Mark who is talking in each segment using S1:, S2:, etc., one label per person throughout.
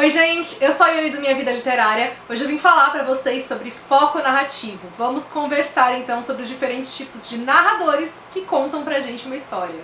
S1: Oi gente, eu sou a Yuri do Minha Vida Literária. Hoje eu vim falar pra vocês sobre foco narrativo. Vamos conversar então sobre os diferentes tipos de narradores que contam pra gente uma história.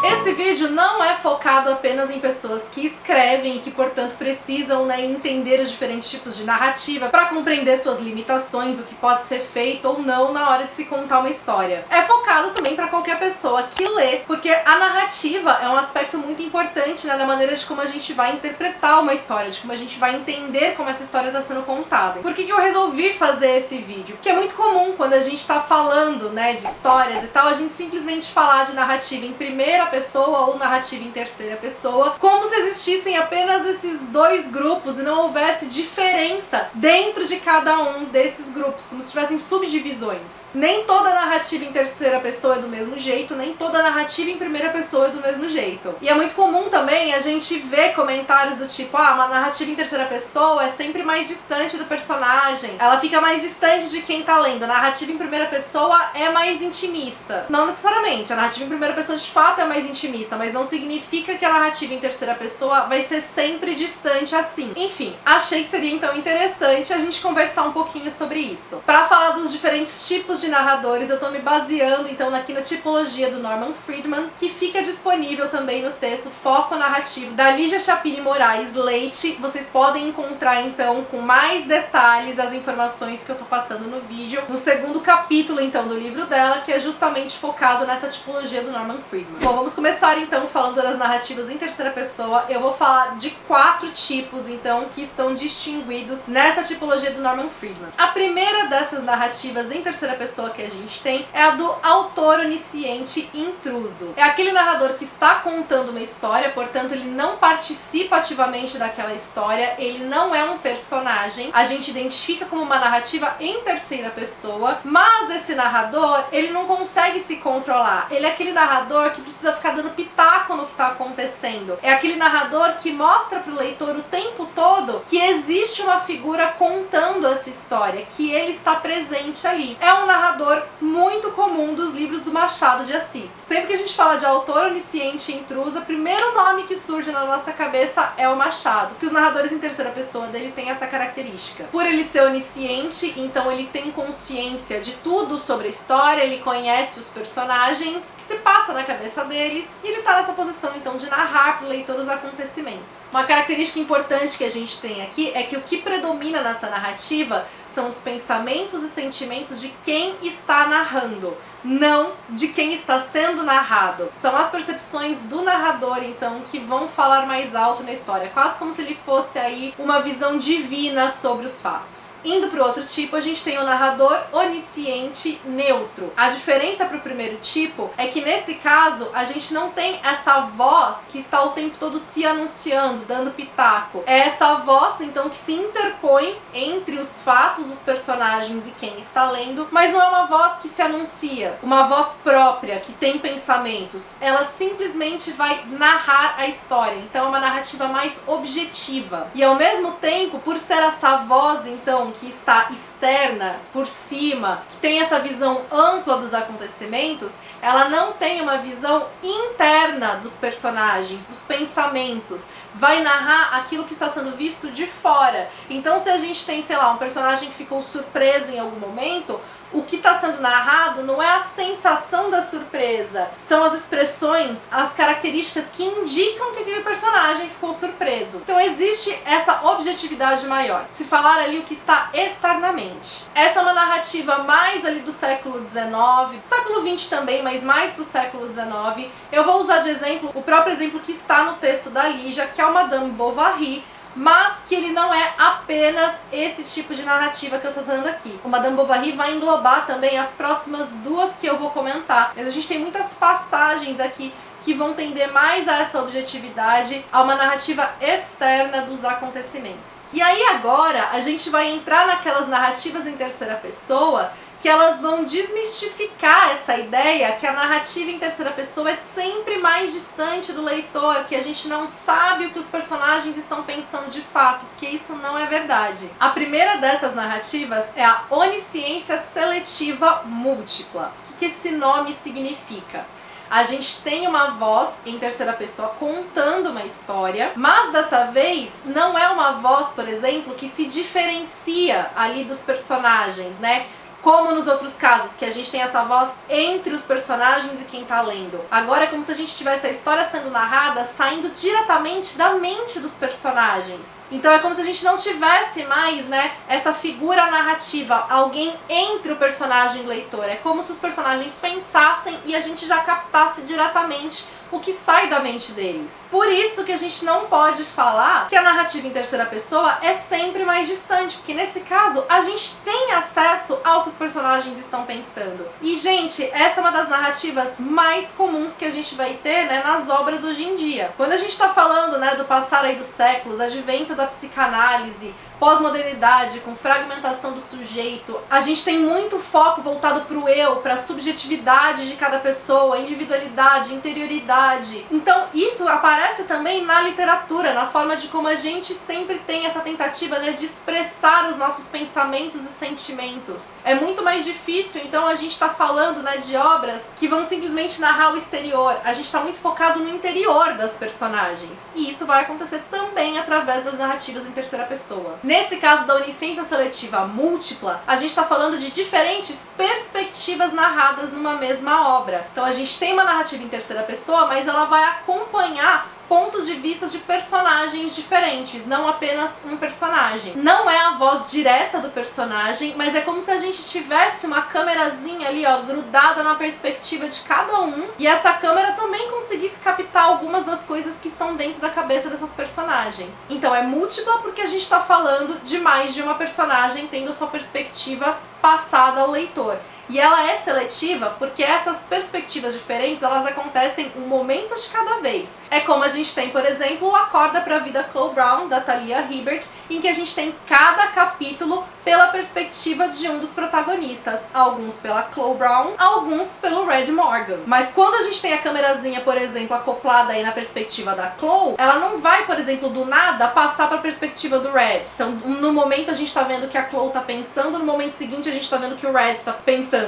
S1: Esse vídeo não é focado apenas em pessoas que escrevem e que, portanto, precisam entender os diferentes tipos de narrativa para compreender suas limitações, o que pode ser feito ou não na hora de se contar uma história. É focado também para qualquer pessoa que lê, porque a narrativa é um aspecto muito importante na maneira de como a gente vai interpretar uma história, de como a gente vai entender como essa história está sendo contada. Por que eu resolvi fazer esse vídeo? Porque é muito comum quando a gente está falando de histórias e tal, a gente simplesmente falar de narrativa em primeira pessoa ou narrativa em terceira pessoa, como se existissem apenas esses dois grupos e não houvesse diferença dentro de cada um desses grupos, como se tivessem subdivisões. Nem toda narrativa em terceira pessoa é do mesmo jeito, nem toda narrativa em primeira pessoa é do mesmo jeito. E é muito comum também a gente ver comentários do tipo, uma narrativa em terceira pessoa é sempre mais distante do personagem, ela fica mais distante de quem tá lendo. A narrativa em primeira pessoa é mais intimista. Não necessariamente, a narrativa em primeira pessoa de fato é mais intimista, mas não significa que a narrativa em terceira pessoa vai ser sempre distante assim. Enfim, achei que seria então interessante a gente conversar um pouquinho sobre isso. Para falar dos diferentes tipos de narradores, eu tô me baseando então aqui na tipologia do Norman Friedman, que fica disponível também no texto Foco Narrativo da Lígia Chapini Moraes Leite. Vocês podem encontrar então com mais detalhes as informações que eu tô passando no vídeo, no segundo capítulo então do livro dela, que é justamente focado nessa tipologia do Norman Friedman. Bom, vamos começar então falando das narrativas em terceira pessoa. Eu vou falar de 4 tipos então que estão distinguidos nessa tipologia do Norman Friedman. A primeira dessas narrativas em terceira pessoa que a gente tem é a do autor onisciente intruso. É aquele narrador que está contando uma história, portanto ele não participa ativamente daquela história, ele não é um personagem, a gente identifica como uma narrativa em terceira pessoa, mas esse narrador, ele não consegue se controlar. Ele é aquele narrador que precisa ficar dando pitaco no que está acontecendo. É aquele narrador que mostra para o leitor o tempo todo que existe uma figura contando essa história, que ele está presente ali. É um narrador muito comum dos livros do Machado de Assis. Sempre que a gente fala de autor onisciente e intruso, o primeiro nome que surge na nossa cabeça é o Machado, porque os narradores em terceira pessoa dele têm essa característica. Por ele ser onisciente, então ele tem consciência de tudo sobre a história, ele conhece os personagens, se passa na cabeça deles, e ele tá nessa posição então de narrar pro leitor os acontecimentos. Uma característica importante que a gente tem aqui é que o que predomina nessa narrativa são os pensamentos e sentimentos de quem está narrando, não de quem está sendo narrado. São as percepções do narrador, então, que vão falar mais alto na história, quase como se ele fosse aí uma visão divina sobre os fatos. Indo para o outro tipo, a gente tem o narrador onisciente neutro. A diferença para o primeiro tipo é que nesse caso a gente não tem essa voz que está o tempo todo se anunciando, dando pitaco. É essa voz, então, que se interpõe entre os fatos, os personagens e quem está lendo, mas não é uma voz que se anuncia, uma voz própria, que tem pensamentos. Ela simplesmente vai narrar a história, então é uma narrativa mais objetiva. E ao mesmo tempo, por ser essa voz então que está externa, por cima, que tem essa visão ampla dos acontecimentos, ela não tem uma visão interna dos personagens, dos pensamentos. Vai narrar aquilo que está sendo visto de fora. Então se a gente tem, sei lá, um personagem que ficou surpreso em algum momento, o que está sendo narrado não é a sensação da surpresa, são as expressões, as características que indicam que aquele personagem ficou surpreso. Então existe essa objetividade maior, se falar ali o que está externamente. Essa é uma narrativa mais ali do século XIX, do século XX também, mas mais pro século XIX. Eu vou usar de exemplo o próprio exemplo que está no texto da Lígia, que é o Madame Bovary, mas que ele não é apenas esse tipo de narrativa que eu tô dando aqui. O Madame Bovary vai englobar também as próximas 2 que eu vou comentar, mas a gente tem muitas passagens aqui que vão tender mais a essa objetividade, a uma narrativa externa dos acontecimentos. E aí agora a gente vai entrar naquelas narrativas em terceira pessoa que elas vão desmistificar essa ideia que a narrativa em terceira pessoa é sempre mais distante do leitor, que a gente não sabe o que os personagens estão pensando de fato, porque isso não é verdade. A primeira dessas narrativas é a onisciência seletiva múltipla. O que esse nome significa? A gente tem uma voz em terceira pessoa contando uma história, mas dessa vez não é uma voz, por exemplo, que se diferencia ali dos personagens, né? Como nos outros casos, que a gente tem essa voz entre os personagens e quem tá lendo. Agora é como se a gente tivesse a história sendo narrada saindo diretamente da mente dos personagens. Então é como se a gente não tivesse mais, né, essa figura narrativa, alguém entre o personagem e o leitor. É como se os personagens pensassem e a gente já captasse diretamente o que sai da mente deles. Por isso que a gente não pode falar que a narrativa em terceira pessoa é sempre mais distante, porque nesse caso a gente tem acesso ao que os personagens estão pensando. E, gente, essa é uma das narrativas mais comuns que a gente vai ter, né, nas obras hoje em dia. Quando a gente tá falando, né, do passar aí dos séculos, advento da psicanálise, pós-modernidade, com fragmentação do sujeito, a gente tem muito foco voltado pro eu, pra subjetividade de cada pessoa, individualidade, interioridade. Então isso aparece também na literatura, na forma de como a gente sempre tem essa tentativa, né, de expressar os nossos pensamentos e sentimentos. É muito mais difícil, então, a gente tá falando, né, de obras que vão simplesmente narrar o exterior. A gente tá muito focado no interior das personagens. E isso vai acontecer também através das narrativas em terceira pessoa. Nesse caso da onisciência seletiva múltipla, a gente está falando de diferentes perspectivas narradas numa mesma obra. Então a gente tem uma narrativa em terceira pessoa, mas ela vai acompanhar pontos de vista de personagens diferentes, não apenas um personagem. Não é a voz direta do personagem, mas é como se a gente tivesse uma câmerazinha ali, ó, grudada na perspectiva de cada um, e essa câmera também conseguisse captar algumas das coisas que estão dentro da cabeça dessas personagens. Então é múltipla porque a gente está falando de mais de uma personagem tendo a sua perspectiva passada ao leitor. E ela é seletiva porque essas perspectivas diferentes, elas acontecem um momento de cada vez. É como a gente tem, por exemplo, o Acorda pra Vida Chloe Brown, da Talia Hibbert, em que a gente tem cada capítulo pela perspectiva de um dos protagonistas. Alguns pela Chloe Brown, alguns pelo Red Morgan. Mas quando a gente tem a câmerazinha, por exemplo, acoplada aí na perspectiva da Chloe, ela não vai, por exemplo, do nada passar pra perspectiva do Red. Então, no momento a gente tá vendo o que a Chloe tá pensando, no momento seguinte a gente tá vendo o que o Red tá pensando.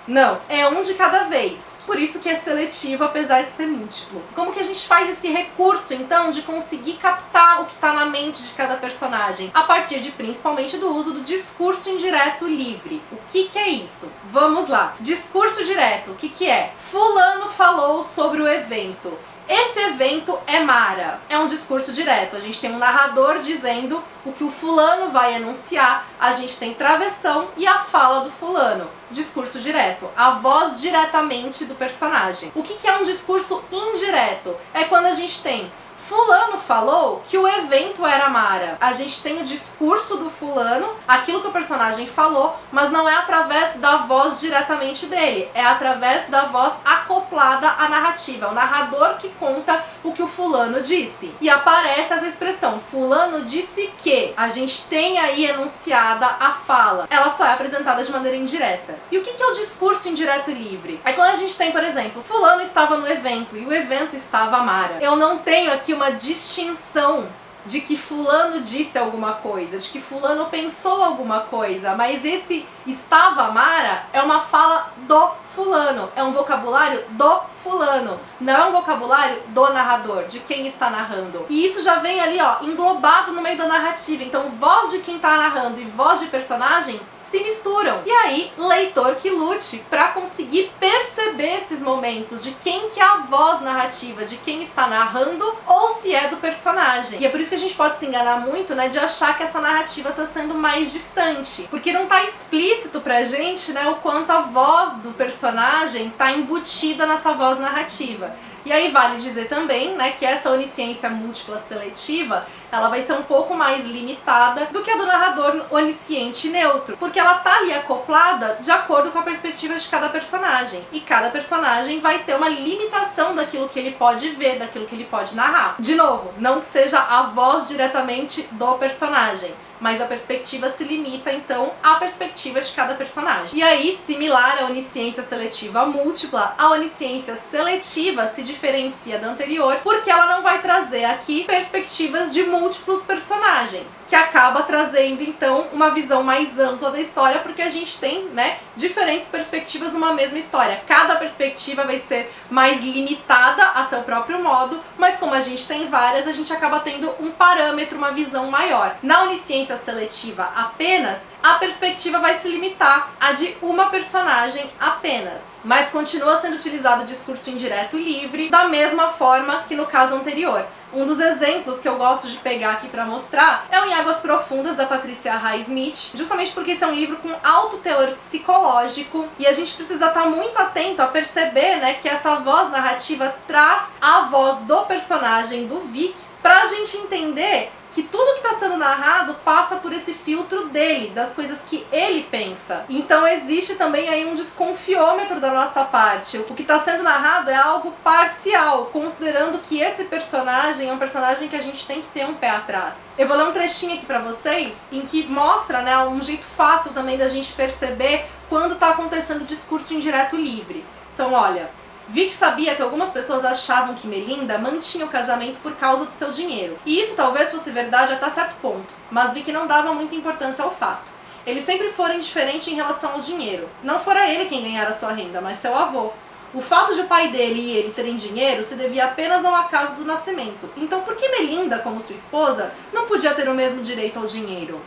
S1: Não, é um de cada vez. Por isso que é seletivo, apesar de ser múltiplo. Como que a gente faz esse recurso, então, de conseguir captar o que está na mente de cada personagem? A partir de, principalmente, do uso do discurso indireto livre. O que é isso? Vamos lá. Discurso direto, o que é? Fulano falou sobre o evento. Esse evento é Mara. É um discurso direto. A gente tem um narrador dizendo o que o fulano vai enunciar, a gente tem travessão e a fala do fulano. Discurso direto, a voz diretamente do personagem. O que é um discurso indireto? É quando a gente tem fulano falou que o evento era Mara. A gente tem o discurso do fulano, aquilo que o personagem falou, mas não é através da voz diretamente dele, é através da voz acoplada à narrativa, é o narrador que conta o que o fulano disse. E aparece essa expressão, fulano disse que. A gente tem aí enunciada a fala, ela só é apresentada de maneira indireta. E o que é o discurso indireto livre? É quando a gente tem, por exemplo, fulano estava no evento e o evento estava Mara. Eu não tenho aqui uma distinção de que fulano disse alguma coisa, de que fulano pensou alguma coisa, mas esse estava Mara é uma fala do fulano, é um vocabulário do fulano, não é um vocabulário do narrador, de quem está narrando. E isso já vem ali, ó, englobado no meio da narrativa, então voz de quem está narrando e voz de personagem se misturam. E aí, leitor que lute para conseguir perceber esses momentos de quem que é a voz narrativa, de quem está narrando ou se é do personagem. E é por isso que a gente pode se enganar muito, né, de achar que essa narrativa está sendo mais distante, porque não está explícito pra gente, né, o quanto a voz do personagem está embutida nessa voz narrativa. E aí vale dizer também, né, que essa onisciência múltipla seletiva, ela vai ser um pouco mais limitada do que a do narrador onisciente neutro, porque ela tá ali acoplada de acordo com a perspectiva de cada personagem, e cada personagem vai ter uma limitação daquilo que ele pode ver, daquilo que ele pode narrar. De novo, não que seja a voz diretamente do personagem, mas a perspectiva se limita, então, à perspectiva de cada personagem. E aí, similar à onisciência seletiva múltipla, a onisciência seletiva se diferencia da anterior porque ela não vai trazer aqui perspectivas de múltiplos múltiplos personagens, que acaba trazendo então uma visão mais ampla da história, porque a gente tem, né, diferentes perspectivas numa mesma história. Cada perspectiva vai ser mais limitada a seu próprio modo, mas como a gente tem várias, a gente acaba tendo um parâmetro, uma visão maior. Na onisciência seletiva apenas, a perspectiva vai se limitar a de uma personagem apenas, mas continua sendo utilizado o discurso indireto livre da mesma forma que no caso anterior. Um dos exemplos que eu gosto de pegar aqui pra mostrar é o Em Águas Profundas, da Patricia Highsmith, justamente porque esse é um livro com alto teor psicológico e a gente precisa estar muito atento a perceber, né, que essa voz narrativa traz a voz do personagem, do Vic, pra gente entender que tudo que está sendo narrado passa por esse filtro dele, das coisas que ele pensa. Então existe também aí um desconfiômetro da nossa parte. O que está sendo narrado é algo parcial, considerando que esse personagem é um personagem que a gente tem que ter um pé atrás. Eu vou ler um trechinho aqui pra vocês, em que mostra, né, um jeito fácil também da gente perceber quando está acontecendo discurso indireto livre. Então olha, Vic sabia que algumas pessoas achavam que Melinda mantinha o casamento por causa do seu dinheiro. E isso talvez fosse verdade até certo ponto, mas Vic não dava muita importância ao fato. Ele sempre fora indiferente em relação ao dinheiro. Não fora ele quem ganhara sua renda, mas seu avô. O fato de o pai dele e ele terem dinheiro se devia apenas ao acaso do nascimento. Então por que Melinda, como sua esposa, não podia ter o mesmo direito ao dinheiro?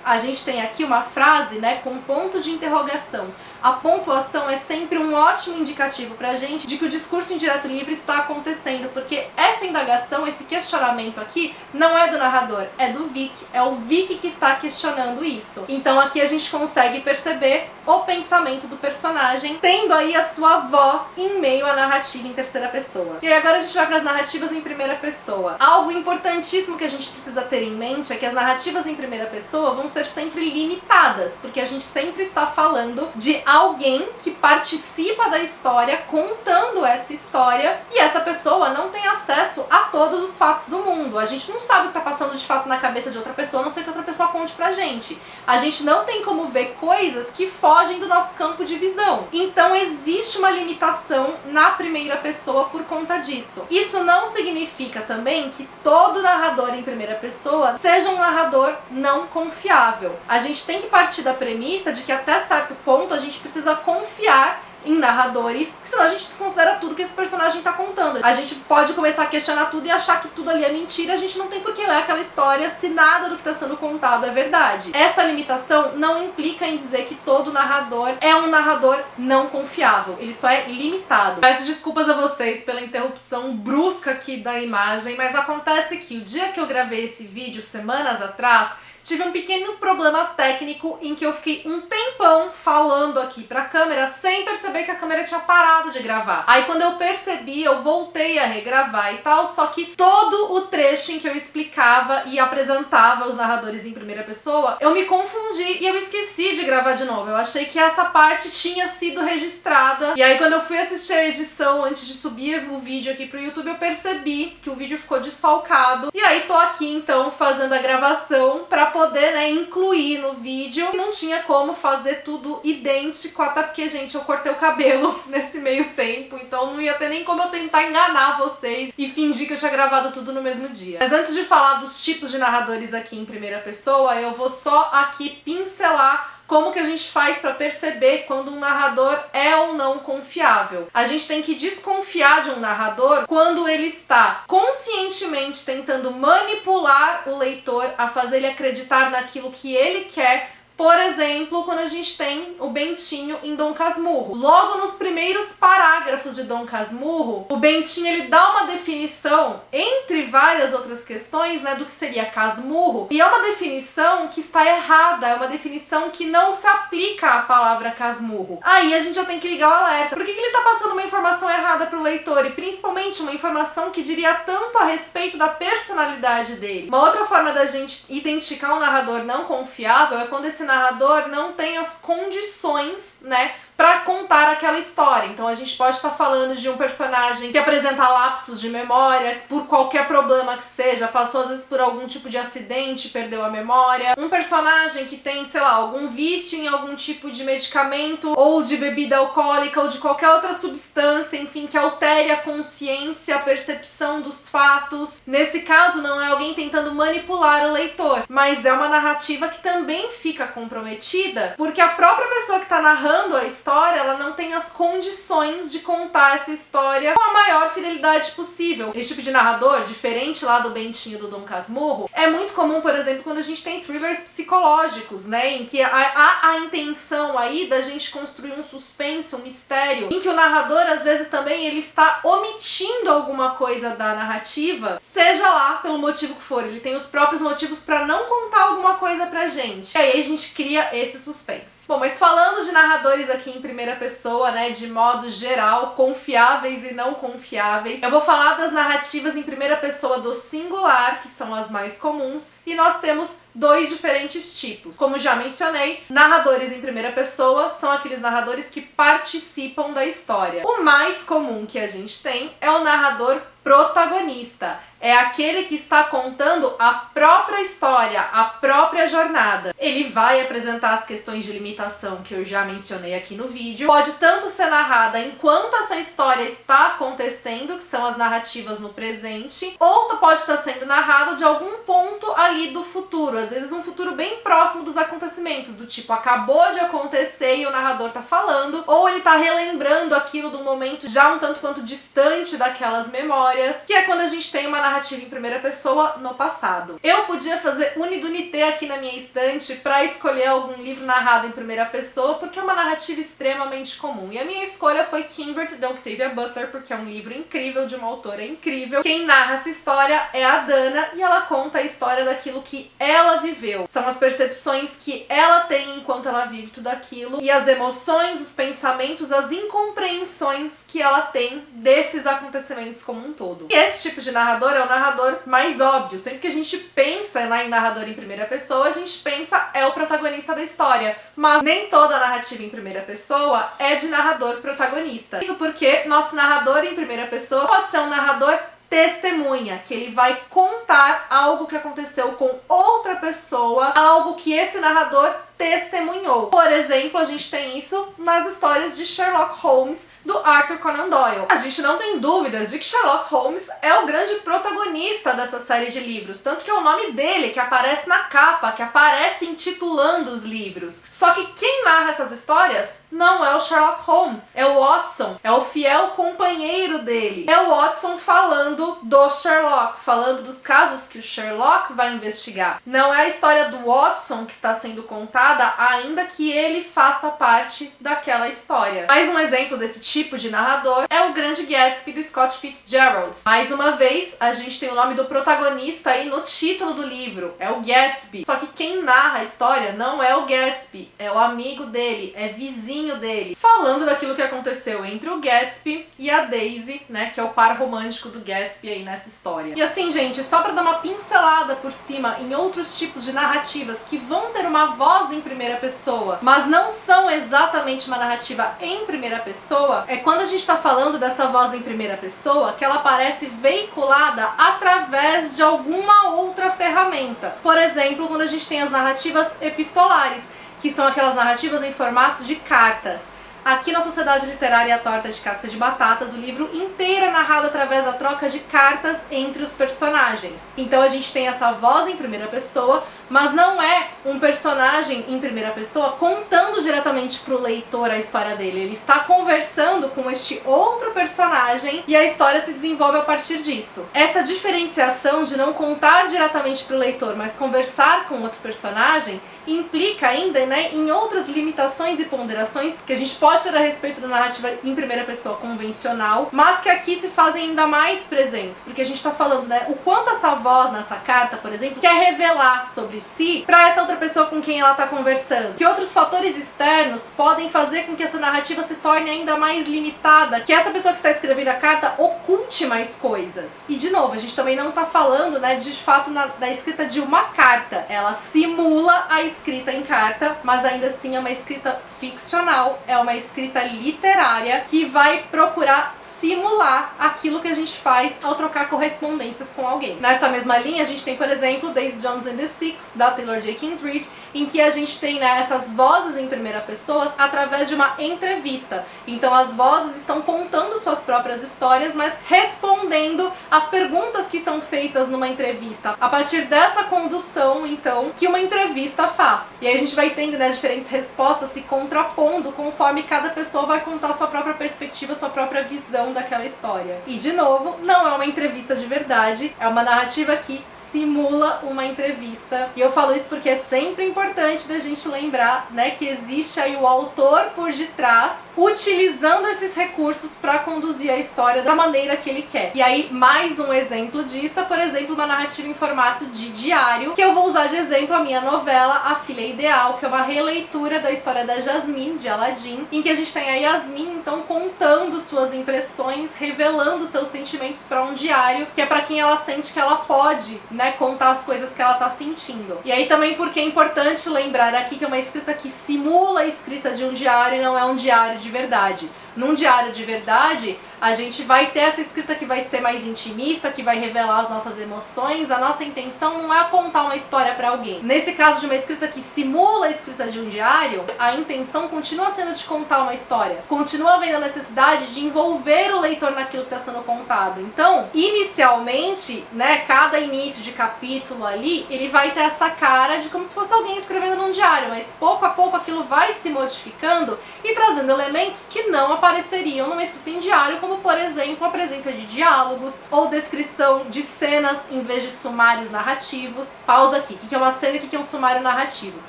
S1: A gente tem aqui uma frase, né, com ponto de interrogação. A pontuação é sempre um ótimo indicativo pra gente de que o discurso indireto livre está acontecendo, porque essa indagação, esse questionamento aqui, não é do narrador, é do Vic. É o Vic que está questionando isso. Então aqui a gente consegue perceber o pensamento do personagem, tendo aí a sua voz em meio à narrativa em terceira pessoa. E aí agora a gente vai para as narrativas em primeira pessoa. Algo importantíssimo que a gente precisa ter em mente é que as narrativas em primeira pessoa vão ser sempre limitadas, porque a gente sempre está falando de alguém que participa da história, contando essa história, e essa pessoa não tem acesso a todos os fatos do mundo. A gente não sabe o que está passando de fato na cabeça de outra pessoa, a não ser que outra pessoa conte pra gente. A gente não tem como ver coisas que fogem do nosso campo de visão. Então existe uma limitação na primeira pessoa por conta disso. Isso não significa também que todo narrador em primeira pessoa seja um narrador não confiável. A gente tem que partir da premissa de que até certo ponto a gente precisa confiar em narradores, senão a gente desconsidera tudo que esse personagem está contando. A gente pode começar a questionar tudo e achar que tudo ali é mentira, a gente não tem por que ler aquela história se nada do que está sendo contado é verdade. Essa limitação não implica em dizer que todo narrador é um narrador não confiável, ele só é limitado. Peço desculpas a vocês pela interrupção brusca aqui da imagem, mas acontece que o dia que eu gravei esse vídeo, semanas atrás, tive um pequeno problema técnico em que eu fiquei um tempão falando aqui pra câmera sem perceber que a câmera tinha parado de gravar. Aí quando eu percebi, eu voltei a regravar e tal, só que todo o trecho em que eu explicava e apresentava os narradores em primeira pessoa, eu me confundi e eu esqueci de gravar de novo. Eu achei que essa parte tinha sido registrada. E aí quando eu fui assistir a edição antes de subir o vídeo aqui pro YouTube, eu percebi que o vídeo ficou desfalcado. E aí tô aqui então fazendo a gravação pra poder, né, incluir no vídeo. Não tinha como fazer tudo idêntico, até porque, gente, eu cortei o cabelo nesse meio tempo, então não ia ter nem como eu tentar enganar vocês e fingir que eu tinha gravado tudo no mesmo dia. Mas antes de falar dos tipos de narradores aqui em primeira pessoa, eu vou só aqui pincelar como que a gente faz para perceber quando um narrador é ou não confiável. A gente tem que desconfiar de um narrador quando ele está conscientemente tentando manipular o leitor a fazer ele acreditar naquilo que ele quer. Por exemplo, quando a gente tem o Bentinho em Dom Casmurro. Logo nos primeiros parágrafos de Dom Casmurro, o Bentinho ele dá uma definição, entre várias outras questões, né, do que seria casmurro, e é uma definição que está errada, é uma definição que não se aplica à palavra casmurro. Aí a gente já tem que ligar o alerta. Por que ele está passando uma informação errada para o leitor? E principalmente uma informação que diria tanto a respeito da personalidade dele. Uma outra forma da gente identificar um narrador não confiável é quando esse narrador não tem as condições, né, para contar aquela história. Então a gente pode estar falando de um personagem que apresenta lapsos de memória por qualquer problema que seja, passou às vezes por algum tipo de acidente, perdeu a memória. Um personagem que tem, sei lá, algum vício em algum tipo de medicamento ou de bebida alcoólica ou de qualquer outra substância, enfim, que altere a consciência, a percepção dos fatos. Nesse caso não é alguém tentando manipular o leitor, mas é uma narrativa que também fica comprometida porque a própria pessoa que está narrando a história, ela não tem as condições de contar essa história com a maior fidelidade possível. Esse tipo de narrador, diferente lá do Bentinho do Dom Casmurro, é muito comum, por exemplo, quando a gente tem thrillers psicológicos, né, em que há a intenção aí da gente construir um suspense, um mistério, em que o narrador, às vezes também, ele está omitindo alguma coisa da narrativa, seja lá pelo motivo que for, ele tem os próprios motivos para não contar alguma coisa pra gente. E aí a gente cria esse suspense. Bom, mas falando de narradores aqui em primeira pessoa, né, de modo geral, confiáveis e não confiáveis, eu vou falar das narrativas em primeira pessoa do singular, que são as mais comuns, e nós temos dois diferentes tipos. Como já mencionei, narradores em primeira pessoa são aqueles narradores que participam da história. O mais comum que a gente tem é o narrador protagonista. É aquele que está contando a própria história, a própria jornada. Ele vai apresentar as questões de limitação que eu já mencionei aqui no vídeo. Pode tanto ser narrada enquanto essa história está acontecendo, que são as narrativas no presente, ou pode estar sendo narrado de algum ponto ali do futuro, às vezes um futuro bem próximo dos acontecimentos, do tipo, acabou de acontecer e o narrador está falando, ou ele está relembrando aquilo do momento já um tanto quanto distante daquelas memórias, que é quando a gente tem uma narrativa em primeira pessoa no passado. Eu podia fazer unidunité aqui na minha estante para escolher algum livro narrado em primeira pessoa, porque é uma narrativa extremamente comum. E a minha escolha foi Kinvert, da Octavia Butler, porque é um livro incrível, de uma autora incrível. Quem narra essa história é a Dana, e ela conta a história daquilo que ela viveu. São as percepções que ela tem enquanto ela vive tudo aquilo, e as emoções, os pensamentos, as incompreensões que ela tem desses acontecimentos como um todo. E esse tipo de narrador é o narrador mais óbvio. Sempre que a gente pensa em narrador em primeira pessoa, a gente pensa é o protagonista da história. Mas nem toda narrativa em primeira pessoa é de narrador protagonista. Isso porque nosso narrador em primeira pessoa pode ser um narrador testemunha, que ele vai contar algo que aconteceu com outra pessoa, algo que esse narrador testemunhou. Por exemplo, a gente tem isso nas histórias de Sherlock Holmes, do Arthur Conan Doyle. A gente não tem dúvidas de que Sherlock Holmes é o grande protagonista dessa série de livros, tanto que é o nome dele que aparece na capa, que aparece intitulando os livros. Só que quem narra essas histórias não é o Sherlock Holmes, é o Watson, é o fiel companheiro dele. É o Watson falando do Sherlock, falando dos casos que o Sherlock vai investigar. Não é a história do Watson que está sendo contada, ainda que ele faça parte daquela história. Mais um exemplo desse tipo de narrador é o Grande Gatsby do Scott Fitzgerald. Mais uma vez, a gente tem o nome do protagonista aí no título do livro, é o Gatsby. Só que quem narra a história não é o Gatsby, é o amigo dele, é vizinho dele, falando daquilo que aconteceu entre o Gatsby e a Daisy, né, que é o par romântico do Gatsby aí nessa história. E assim, gente, só pra dar uma pincelada por cima em outros tipos de narrativas que vão ter uma voz em primeira pessoa, mas não são exatamente uma narrativa em primeira pessoa, é quando a gente está falando dessa voz em primeira pessoa que ela aparece veiculada através de alguma outra ferramenta. Por exemplo, quando a gente tem as narrativas epistolares, que são aquelas narrativas em formato de cartas. Aqui na Sociedade Literária A Torta de Casca de Batatas, o livro inteiro é narrado através da troca de cartas entre os personagens. Então a gente tem essa voz em primeira pessoa, mas não é um personagem em primeira pessoa contando diretamente para o leitor a história dele. Ele está conversando com este outro personagem e a história se desenvolve a partir disso. Essa diferenciação de não contar diretamente para o leitor, mas conversar com outro personagem, implica ainda, né, em outras limitações e ponderações que a gente pode ter a respeito da narrativa em primeira pessoa convencional, mas que aqui se fazem ainda mais presentes, porque a gente está falando, né, o quanto essa voz nessa carta, por exemplo, quer revelar sobre si para essa outra outra pessoa com quem ela tá conversando? Que outros fatores externos podem fazer com que essa narrativa se torne ainda mais limitada, que essa pessoa que está escrevendo a carta oculte mais coisas? E de novo, a gente também não tá falando, né, de fato da escrita de uma carta. Ela simula a escrita em carta, mas ainda assim é uma escrita ficcional, é uma escrita literária que vai procurar simular aquilo que a gente faz ao trocar correspondências com alguém. Nessa mesma linha, a gente tem, por exemplo, Daisy Jones and the Six, da Taylor J. Kingsread, em que a gente tem, né, essas vozes em primeira pessoa através de uma entrevista. Então as vozes estão contando suas próprias histórias, mas respondendo às perguntas que são feitas numa entrevista. A partir dessa condução, então, que uma entrevista faz. E aí a gente vai tendo, né, diferentes respostas se contrapondo conforme cada pessoa vai contar sua própria perspectiva, sua própria visão daquela história. E de novo, não é uma entrevista de verdade, é uma narrativa que simula uma entrevista. E eu falo isso porque é sempre importante da gente lembrar, né, que existe aí o autor por detrás, utilizando esses recursos para conduzir a história da maneira que ele quer. E aí, mais um exemplo disso é, por exemplo, uma narrativa em formato de diário, que eu vou usar de exemplo a minha novela A Filha Ideal, que é uma releitura da história da Jasmine, de Aladdin, em que a gente tem a Yasmin, então, contando suas impressões, revelando seus sentimentos para um diário, que é para quem ela sente que ela pode, né, contar as coisas que ela tá sentindo. E aí também porque é importante lembrar aqui que é uma escrita que simula a escrita de um diário e não é um diário de verdade. Num diário de verdade, a gente vai ter essa escrita que vai ser mais intimista, que vai revelar as nossas emoções. A nossa intenção não é contar uma história para alguém. Nesse caso de uma escrita que simula a escrita de um diário, a intenção continua sendo de contar uma história. Continua havendo a necessidade de envolver o leitor naquilo que está sendo contado. Então, inicialmente, né, cada início de capítulo ali, ele vai ter essa cara de como se fosse alguém escrevendo num diário, mas pouco a pouco aquilo vai se modificando e trazendo elementos que não apareceriam numa escrita em diário, como por exemplo a presença de diálogos ou descrição de cenas em vez de sumários narrativos. Pausa aqui, o que é uma cena e o que é um sumário narrativo?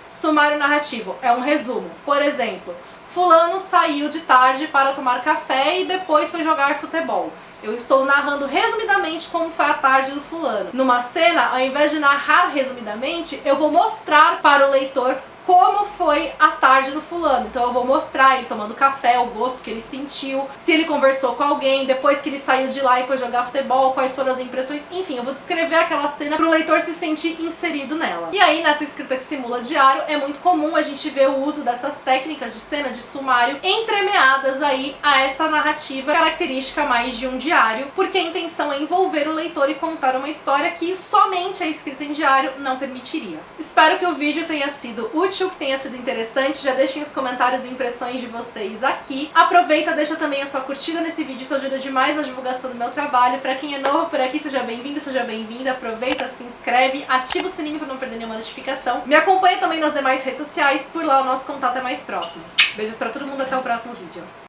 S1: Sumário narrativo é um resumo. Por exemplo, fulano saiu de tarde para tomar café e depois foi jogar futebol. Eu estou narrando resumidamente como foi a tarde do fulano. Numa cena, ao invés de narrar resumidamente, eu vou mostrar para o leitor como foi a tarde do fulano. Então eu vou mostrar ele tomando café, o gosto que ele sentiu, se ele conversou com alguém, depois que ele saiu de lá e foi jogar futebol, quais foram as impressões, enfim, eu vou descrever aquela cena para o leitor se sentir inserido nela. E aí, nessa escrita que simula diário, é muito comum a gente ver o uso dessas técnicas de cena, de sumário, entremeadas aí a essa narrativa característica mais de um diário, porque a intenção é envolver o leitor e contar uma história que somente a escrita em diário não permitiria. Espero que o vídeo tenha sido útil, que tenha sido interessante. Já deixem os comentários e impressões de vocês aqui. Aproveita, deixa também a sua curtida nesse vídeo, isso ajuda demais na divulgação do meu trabalho. Pra quem é novo por aqui, seja bem-vindo, seja bem-vinda. Aproveita, se inscreve, ativa o sininho pra não perder nenhuma notificação. Me acompanha também nas demais redes sociais, por lá o nosso contato é mais próximo. Beijos pra todo mundo, até o próximo vídeo.